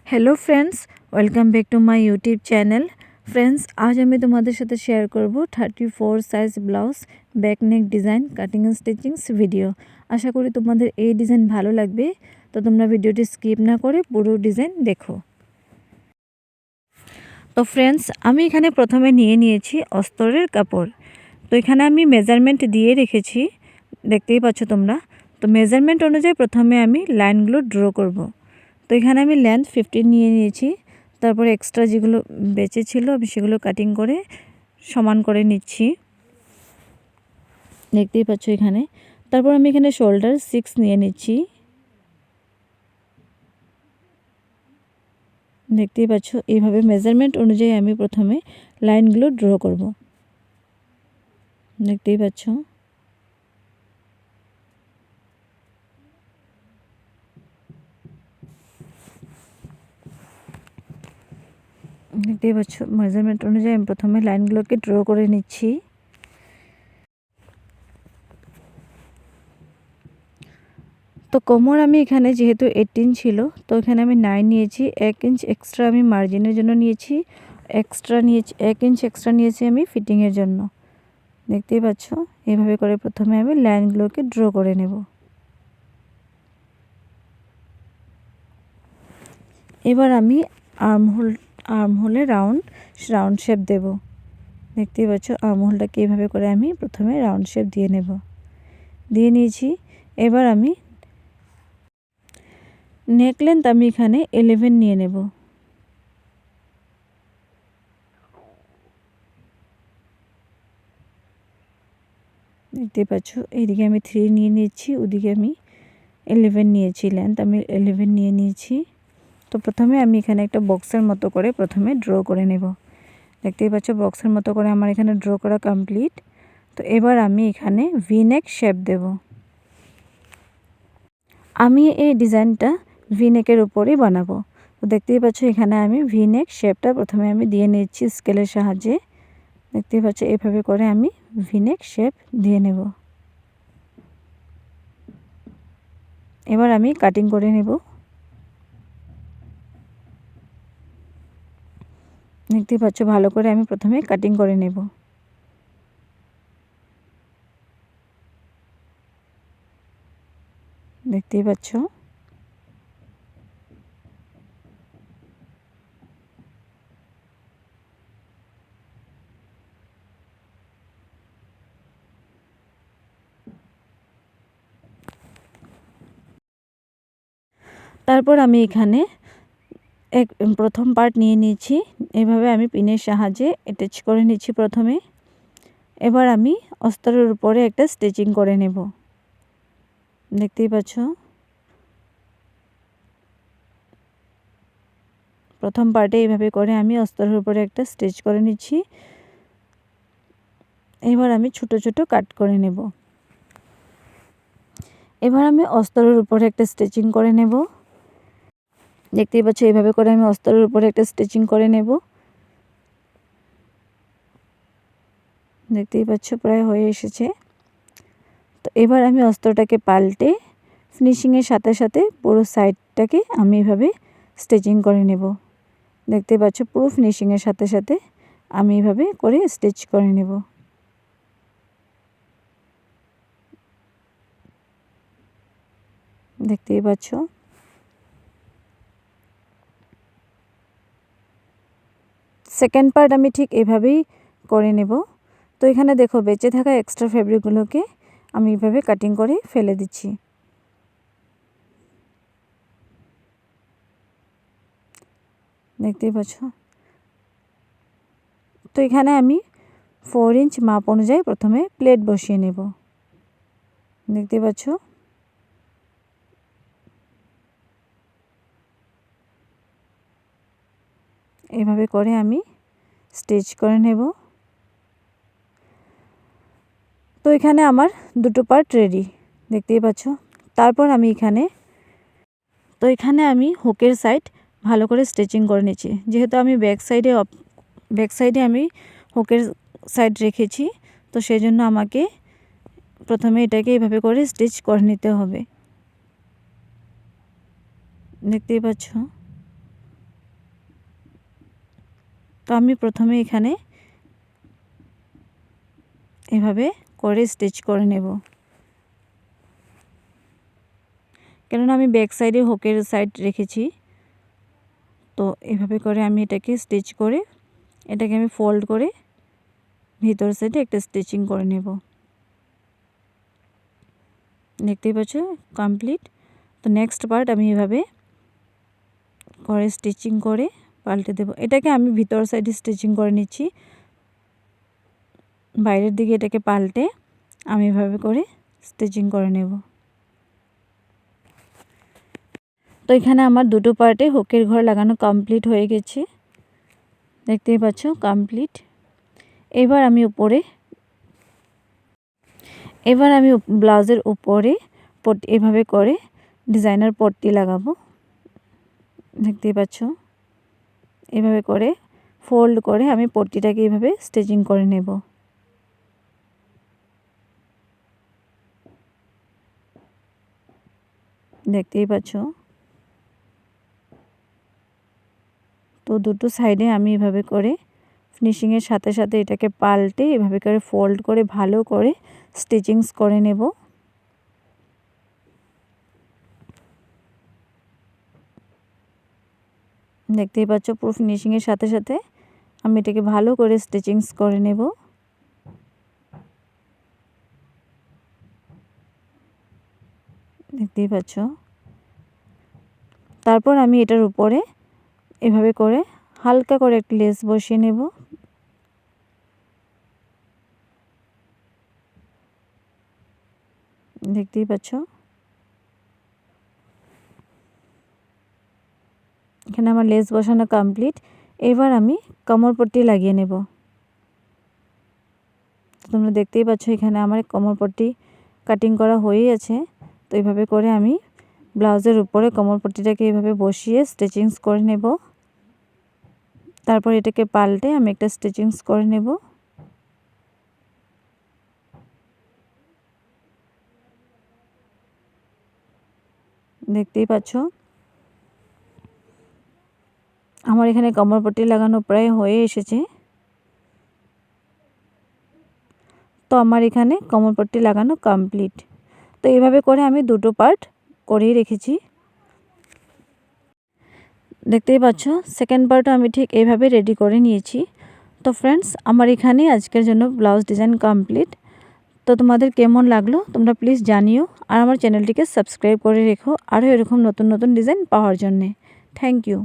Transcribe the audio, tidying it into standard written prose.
Hello friends, welcome back to my YouTube channel. Friends, आज আমি তোমাদের সাথে শেয়ার করব 34 size blouse back neck design cutting and stitchings video. আশা করি তোমাদের এই ডিজাইন ভালো লাগবে, তো তোমরা ভিডিওটি স্কিপ না করে পুরো ডিজাইন দেখো। তো ফ্রেন্ডস, আমি এখানে প্রথমে নিয়েছি অস্তরের কাপড়। তো এখানে আমি মেজারমেন্ট দিয়ে রেখেছি, দেখতেই পাচ্ছ তোমরা। তো মেজারমেন্ট অনুযায়ী প্রথমে আমি লাইনগুলো ড্র করব। তো এখানে আমি লেন্থ 15 নিয়েছি। তারপরে এক্সট্রা যেগুলো বেঁচে ছিল আমি সেগুলো কাটিং করে সমান করে নিচ্ছি, দেখতেই পাচ্ছ এখানে। তারপর আমি এখানে শোল্ডার 6 নিয়ে নিচ্ছি, দেখতেই পাচ্ছ। এইভাবে মেজারমেন্ট অনুযায়ী আমি প্রথমে লাইনগুলো ড্র করব, দেখতেই পাচ্ছ। দেখতেই পাচ্ছ মেজারমেন্ট অনুযায়ী আমি প্রথমে লাইনগুলোকে ড্র করে নিচ্ছি। তো কোমর আমি এখানে যেহেতু 18 ছিল, তো এখানে আমি 9 নিয়েছি। 1 ইঞ্চ এক্সট্রা আমি মার্জিনের জন্য নিয়েছি, 1 ইঞ্চ এক্সট্রা নিয়েছি আমি ফিটিংয়ের জন্য, দেখতেই পাচ্ছ। এইভাবে করে প্রথমে আমি লাইনগুলোকে ড্র করে নেব। এবার আমি আর্মহোলে রাউন্ড শেপ দেব, দেখতেই পাচ্ছ। আর্মহোলটাকে এইভাবে করে আমি প্রথমে রাউন্ড শেপ দিয়ে নিয়েছি। এবার আমি নেক লেন্থ আমি এখানে 11 নিয়ে নেব, দেখতে পাচ্ছ। এইদিকে আমি 3 নিয়ে নিয়েছি, ওদিকে আমি 11 নিয়েছি, লেন্থ আমি 11 নিয়ে নিয়েছি। তো প্রথমে আমি এখানে একটা বক্সের মতো করে প্রথমে ড্র করে নেব, দেখতেই পাচ্ছ। বক্সের মতো করে আমার এখানে ড্র করা কমপ্লিট। তো এবার আমি এখানে ভি নেক শেপ দেব। আমি এই ডিজাইনটা ভি নেকের উপরেই বানাবো। তো দেখতেই পাচ্ছ এখানে আমি ভি নেক শেপটা প্রথমে আমি দিয়ে নিচ্ছি স্কেলের সাহায্যে, দেখতেই পাচ্ছ। এভাবে করে আমি ভি নেক শেপ দিয়ে নেব। এবার আমি কাটিং করে নেব, দেখতেই পাচ্ছ। ভালো করে আমি প্রথমে কাটিং করে নেব, দেখতেই পাচ্ছ। তারপর আমি এখানে প্রথম পার্ট নিয়ে নিয়েছি, এভাবে আমি পিনের সাহায্যে অ্যাটাচ করে নিচ্ছি প্রথমে। এবার আমি অস্তরের উপরে একটা স্টিচিং করে নেব, দেখতেই পাচ্ছ। প্রথম পার্টে এইভাবে করে আমি অস্তরের উপরে একটা স্টিচ করে নিচ্ছি। এবার আমি ছোট ছোট কাট করে নেব। এবার আমি অস্তরের উপরে একটা স্টিচিং করে নেব, দেখতেই পাচ্ছ। এইভাবে করে আমি অস্তরের উপরে একটা স্টিচিং করে নেব, দেখতেই পাচ্ছ। প্রায় হয়ে এসেছে। তো এবার আমি অস্ত্রটাকে পাল্টে ফিনিশিংয়ের সাথে সাথে পুরো সাইডটাকে আমি এভাবে স্টিচিং করে নেব, দেখতে পাচ্ছ। পুরো ফিনিশিংয়ের সাথে সাথে আমি এভাবে করে স্টিচ করে নেব, দেখতেই পাচ্ছ। সেকেন্ড পার্ট আমি ঠিক এভাবেই করে নেব। তো এখানে দেখো বেঁচে থাকা এক্সট্রা ফেব্রিকগুলোকে আমি এভাবে কাটিং করে ফেলে দিচ্ছি, দেখতেই পাচ্ছ। তো এখানে আমি 4 ইঞ্চ মাপ অনুযায়ী প্রথমে প্লেট বসিয়ে নেব, দেখতে পাচ্ছ। এভাবে করে আমি স্টিচ করে নেব। তো এখানে আমার দুটো পার্ট রেডি, দেখতেই পাচ্ছ। তারপর আমি এখানে হুকের সাইড ভালো করে স্টিচিং করে নিচ্ছি। যেহেতু আমি ব্যাক সাইডে আমি হুকের সাইড রেখেছি, তো সেই জন্য আমাকে প্রথমে এটাকে এইভাবে করে স্টিচ করে নিতে হবে, দেখতেই পাচ্ছ। তো আমি প্রথমে এখানে এভাবে করে স্টিচ করে নেব, কেননা আমি ব্যাক সাইডে হুকের সাইড রেখেছি। তো এভাবে করে আমি এটাকে স্টিচ করে এটাকে আমি ফোল্ড করে ভিতর সাইডে একটা স্টিচিং করে নেব। দেখতেই পাচ্ছ কমপ্লিট। তো নেক্সট পার্ট আমি এভাবে করে স্টিচিং করে পাল্টে দেব। এটাকে আমি ভিতর সাইডে স্টিচিং করে নিচ্ছি, বাইরের দিকে এটাকে পাল্টে আমি এভাবে করে স্টিচিং করে নেব। তো এখানে আমার দুটো পার্টে হুকের ঘর লাগানো কমপ্লিট হয়ে গেছে, দেখতেই পাচ্ছ কমপ্লিট। এবার আমি ব্লাউজের উপরে পট্টি এভাবে করে ডিজাইনার পট্টি লাগাবো। দেখতেই পাচ্ছ এভাবে করে ফোল্ড করে আমি পট্টিটাকে এভাবে স্টিচিং করে নেব। দেখতেই পাচ্ছ। তো দুটো সাইডে আমি এভাবে করে ফিনিশিংয়ের সাথে সাথে এটাকে পাল্টে এভাবে করে ফোল্ড করে ভালো করে স্টিচিংস করে নেব। দেখতেই পাচ্ছ পুরো ফিনিশিংয়ের সাথে সাথে আমি এটাকে ভালো করে স্টিচিংস করে নেব। দেখতেই পাচ্ছ। তারপর আমি এটার উপরে এভাবে করে হালকা করে একটা লেস বসিয়ে নেব। দেখতেই পাচ্ছ এখানে আমার লেস বসানো কমপ্লিট। এবার আমি কোমরপট্টি লাগিয়ে নেব। তোমরা দেখতেই পাচ্ছ এখানে আমার কোমরপট্টি কাটিং করা হয়েই আছে। তো এইভাবে করে আমি ব্লাউজের উপরে কোমরপট্টিটাকে এইভাবে বসিয়ে স্টিচিংস করে নেব। তারপর এটাকে পাল্টে আমি একটা স্টিচিংস করে নেব। দেখতেই পাচ্ছ আমার এখানে কোমরপট্টি লাগানো প্রায় হয়ে এসেছে। তো আমার এখানে কোমরপট্টি লাগানো কমপ্লিট। তো এইভাবে করে আমি দুটো পার্ট করেই রেখেছি। দেখতেই পাচ্ছ সেকেন্ড পার্টও আমি ঠিক এইভাবে রেডি করে নিয়েছি। তো ফ্রেন্ডস আমার এখানে আজকের জন্য ব্লাউজ ডিজাইন কমপ্লিট। তো তোমাদের কেমন লাগলো তোমরা প্লিজ জানিও, আর আমার চ্যানেলটিকে সাবস্ক্রাইব করে রেখো আরও এরকম নতুন নতুন ডিজাইন পাওয়ার জন্যে। Thank you.